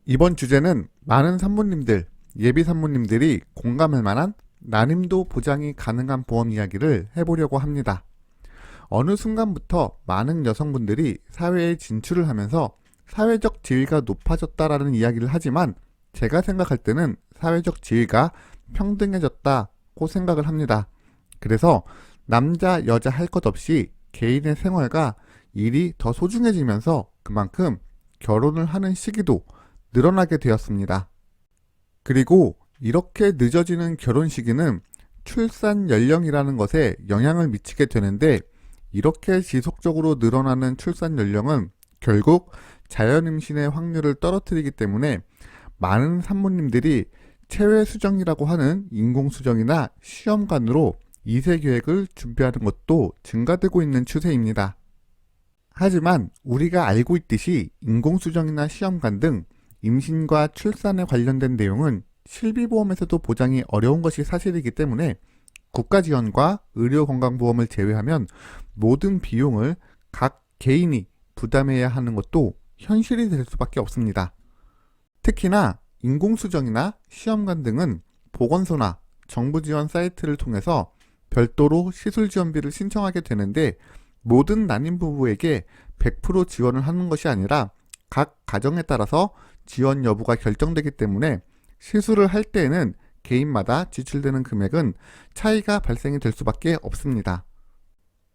이번 주제는 많은 산모님들, 예비 산모님들이 공감할 만한 난임도 보장이 가능한 보험 이야기를 해보려고 합니다. 어느 순간부터 많은 여성분들이 사회에 진출을 하면서 사회적 지위가 높아졌다라는 이야기를 하지만 제가 생각할 때는 사회적 지위가 평등해졌다고 생각을 합니다. 그래서 남자, 여자 할 것 없이 개인의 생활과 일이 더 소중해지면서 그만큼 결혼을 하는 시기도 늘어나게 되었습니다. 그리고 이렇게 늦어지는 결혼 시기는 출산 연령이라는 것에 영향을 미치게 되는데, 이렇게 지속적으로 늘어나는 출산 연령은 결국 자연 임신의 확률을 떨어뜨리기 때문에 많은 산모님들이 체외 수정이라고 하는 인공수정이나 시험관으로 2세 계획을 준비하는 것도 증가되고 있는 추세입니다. 하지만 우리가 알고 있듯이 인공수정이나 시험관 등 임신과 출산에 관련된 내용은 실비보험에서도 보장이 어려운 것이 사실이기 때문에 국가 지원과 의료건강보험을 제외하면 모든 비용을 각 개인이 부담해야 하는 것도 현실이 될 수밖에 없습니다. 특히나 인공수정이나 시험관 등은 보건소나 정부 지원 사이트를 통해서 별도로 시술 지원비를 신청하게 되는데, 모든 난임 부부에게 100% 지원을 하는 것이 아니라 각 가정에 따라서 지원 여부가 결정되기 때문에 시술을 할 때에는 개인마다 지출되는 금액은 차이가 발생이 될 수밖에 없습니다.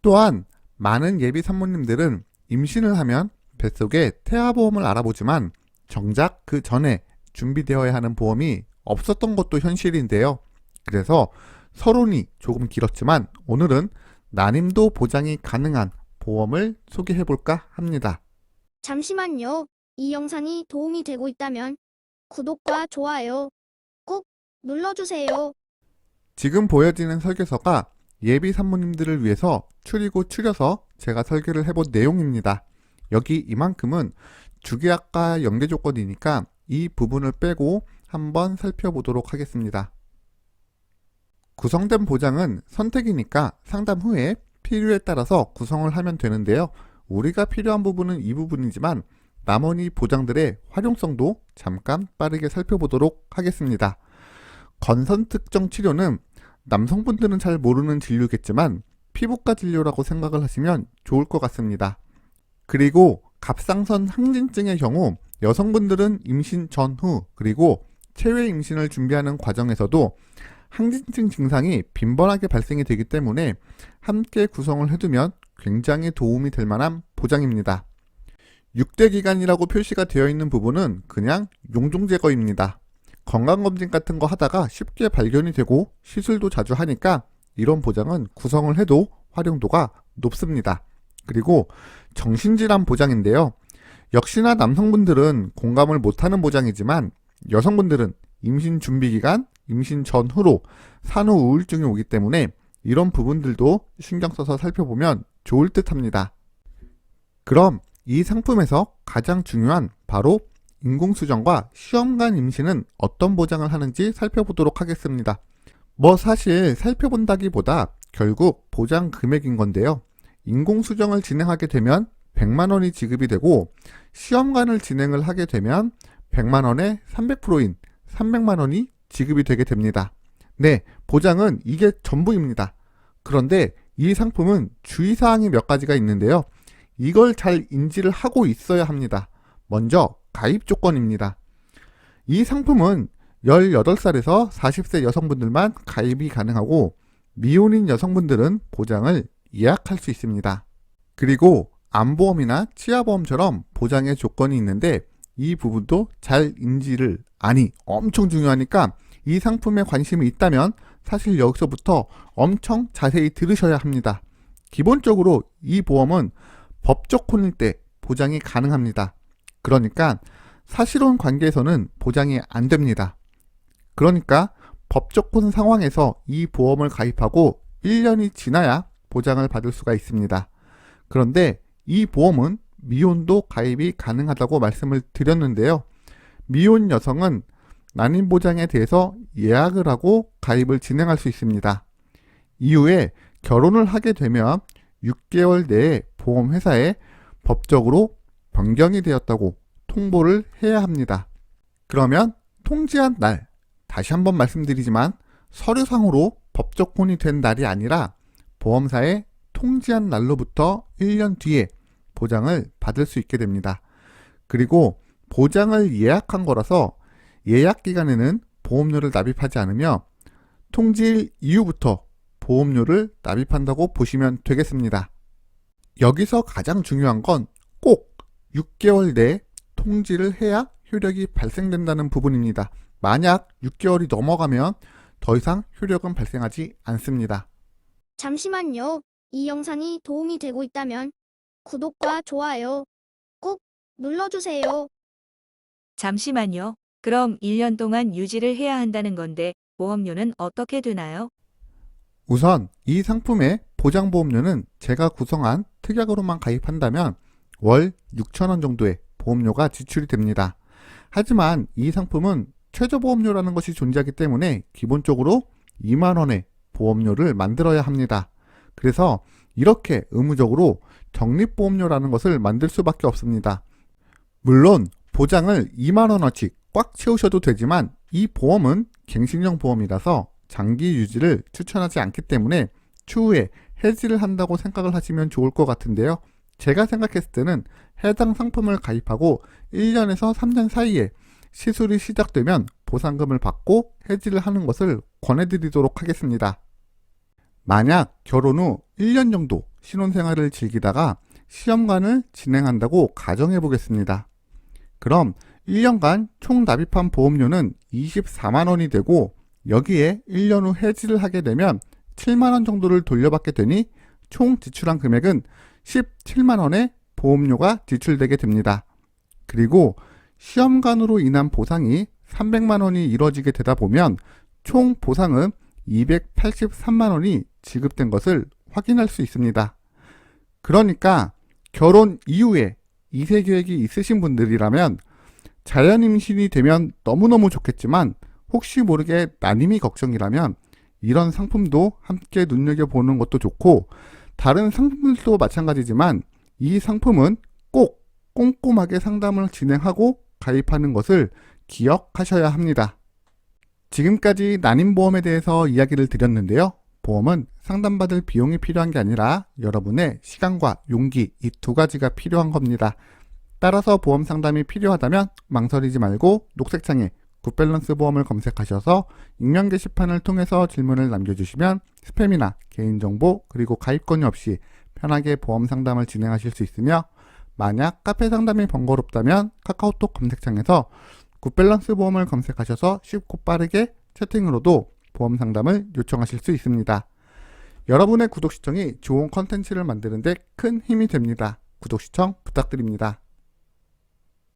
또한 많은 예비 산모님들은 임신을 하면 뱃속에 태아보험을 알아보지만 정작 그 전에 준비되어야 하는 보험이 없었던 것도 현실인데요. 그래서 서론이 조금 길었지만 오늘은 난임도 보장이 가능한 보험을 소개해볼까 합니다. 잠시만요. 이 영상이 도움이 되고 있다면 구독과 좋아요 꾹 눌러주세요. 지금 보여지는 설계서가 예비 산모님들을 위해서 추리고 추려서 제가 설계를 해본 내용입니다. 여기 이만큼은 주계약과 연계 조건이니까 이 부분을 빼고 한번 살펴보도록 하겠습니다. 구성된 보장은 선택이니까 상담 후에 필요에 따라서 구성을 하면 되는데요. 우리가 필요한 부분은 이 부분이지만 나머지 보장들의 활용성도 잠깐 빠르게 살펴보도록 하겠습니다. 건선 특정 치료는 남성분들은 잘 모르는 진료겠지만 피부과 진료라고 생각을 하시면 좋을 것 같습니다. 그리고 갑상선 항진증의 경우 여성분들은 임신 전후 그리고 체외 임신을 준비하는 과정에서도 항진증 증상이 빈번하게 발생이 되기 때문에 함께 구성을 해두면 굉장히 도움이 될 만한 보장입니다. 6대 기간이라고 표시가 되어 있는 부분은 그냥 용종 제거입니다. 건강검진 같은 거 하다가 쉽게 발견이 되고 시술도 자주 하니까 이런 보장은 구성을 해도 활용도가 높습니다. 그리고 정신질환 보장인데요. 역시나 남성분들은 공감을 못하는 보장이지만 여성분들은 임신 준비기간, 임신 전후로 산후 우울증이 오기 때문에 이런 부분들도 신경 써서 살펴보면 좋을 듯 합니다. 그럼 이 상품에서 가장 중요한 바로 인공수정과 시험관 임신은 어떤 보장을 하는지 살펴보도록 하겠습니다. 사실 살펴본다기보다 결국 보장 금액인 건데요. 인공수정을 진행하게 되면 100만원이 지급이 되고 시험관을 진행을 하게 되면 100만원에 300%인 300만원이 지급이 되게 됩니다. 네, 보장은 이게 전부입니다. 그런데 이 상품은 주의사항이 몇 가지가 있는데요. 이걸 잘 인지를 하고 있어야 합니다. 먼저 가입 조건입니다. 이 상품은 18살에서 40세 여성분들만 가입이 가능하고 미혼인 여성분들은 보장을 예약할 수 있습니다. 그리고 암보험이나 치아보험처럼 보장의 조건이 있는데 이 부분도 잘 인지를 엄청 중요하니까 이 상품에 관심이 있다면 사실 여기서부터 엄청 자세히 들으셔야 합니다. 기본적으로 이 보험은 법적 혼일 때 보장이 가능합니다. 그러니까 사실혼 관계에서는 보장이 안 됩니다. 그러니까 법적 혼 상황에서 이 보험을 가입하고 1년이 지나야 보장을 받을 수가 있습니다. 그런데 이 보험은 미혼도 가입이 가능하다고 말씀을 드렸는데요. 미혼 여성은 난임 보장에 대해서 예약을 하고 가입을 진행할 수 있습니다. 이후에 결혼을 하게 되면 6개월 내에 보험회사에 법적으로 변경이 되었다고 통보를 해야 합니다. 그러면 통지한 날, 다시 한번 말씀드리지만 서류상으로 법적혼이 된 날이 아니라 보험사에 통지한 날로부터 1년 뒤에 보장을 받을 수 있게 됩니다. 그리고 보장을 예약한 거라서 예약 기간에는 보험료를 납입하지 않으며 통지일 이후부터 보험료를 납입한다고 보시면 되겠습니다. 여기서 가장 중요한 건 꼭 6개월 내에 통지를 해야 효력이 발생된다는 부분입니다. 만약 6개월이 넘어가면 더 이상 효력은 발생하지 않습니다. 잠시만요. 이 영상이 도움이 되고 있다면 구독과 좋아요 꼭 눌러주세요. 잠시만요. 그럼 1년 동안 유지를 해야 한다는 건데 보험료는 어떻게 되나요? 우선 이 상품의 보장보험료는 제가 구성한 특약으로만 가입한다면 월 6,000원 정도의 보험료가 지출이 됩니다. 하지만 이 상품은 최저보험료라는 것이 존재하기 때문에 기본적으로 2만원의 보험료를 만들어야 합니다. 그래서 이렇게 의무적으로 적립보험료라는 것을 만들 수밖에 없습니다. 물론 보장을 2만원어치 꽉 채우셔도 되지만 이 보험은 갱신형 보험이라서 장기 유지를 추천하지 않기 때문에 추후에 해지를 한다고 생각을 하시면 좋을 것 같은데요. 제가 생각했을 때는 해당 상품을 가입하고 1년에서 3년 사이에 시술이 시작되면 보상금을 받고 해지를 하는 것을 권해드리도록 하겠습니다. 만약 결혼 후 1년 정도 신혼생활을 즐기다가 시험관을 진행한다고 가정해 보겠습니다. 그럼 1년간 총 납입한 보험료는 24만원이 되고 여기에 1년 후 해지를 하게 되면 7만원 정도를 돌려받게 되니 총 지출한 금액은 17만원의 보험료가 지출되게 됩니다. 그리고 시험관으로 인한 보상이 300만원이 이루어지게 되다 보면 총 보상은 283만원이 지급된 것을 확인할 수 있습니다. 그러니까 결혼 이후에 2세 계획이 있으신 분들이라면 자연임신이 되면 너무너무 좋겠지만 혹시 모르게 난임이 걱정이라면 이런 상품도 함께 눈여겨보는 것도 좋고 다른 상품들도 마찬가지지만 이 상품은 꼭 꼼꼼하게 상담을 진행하고 가입하는 것을 기억하셔야 합니다. 지금까지 난임보험에 대해서 이야기를 드렸는데요. 보험은 상담받을 비용이 필요한 게 아니라 여러분의 시간과 용기 이 두 가지가 필요한 겁니다. 따라서 보험 상담이 필요하다면 망설이지 말고 녹색창에 굿밸런스 보험을 검색하셔서 익명 게시판을 통해서 질문을 남겨주시면 스팸이나 개인정보 그리고 가입 권유 없이 편하게 보험 상담을 진행하실 수 있으며 만약 카페 상담이 번거롭다면 카카오톡 검색창에서 굿밸런스 보험을 검색하셔서 쉽고 빠르게 채팅으로도 보험 상담을 요청하실 수 있습니다. 여러분의 구독 시청이 좋은 컨텐츠를 만드는 데 큰 힘이 됩니다. 구독 시청 부탁드립니다.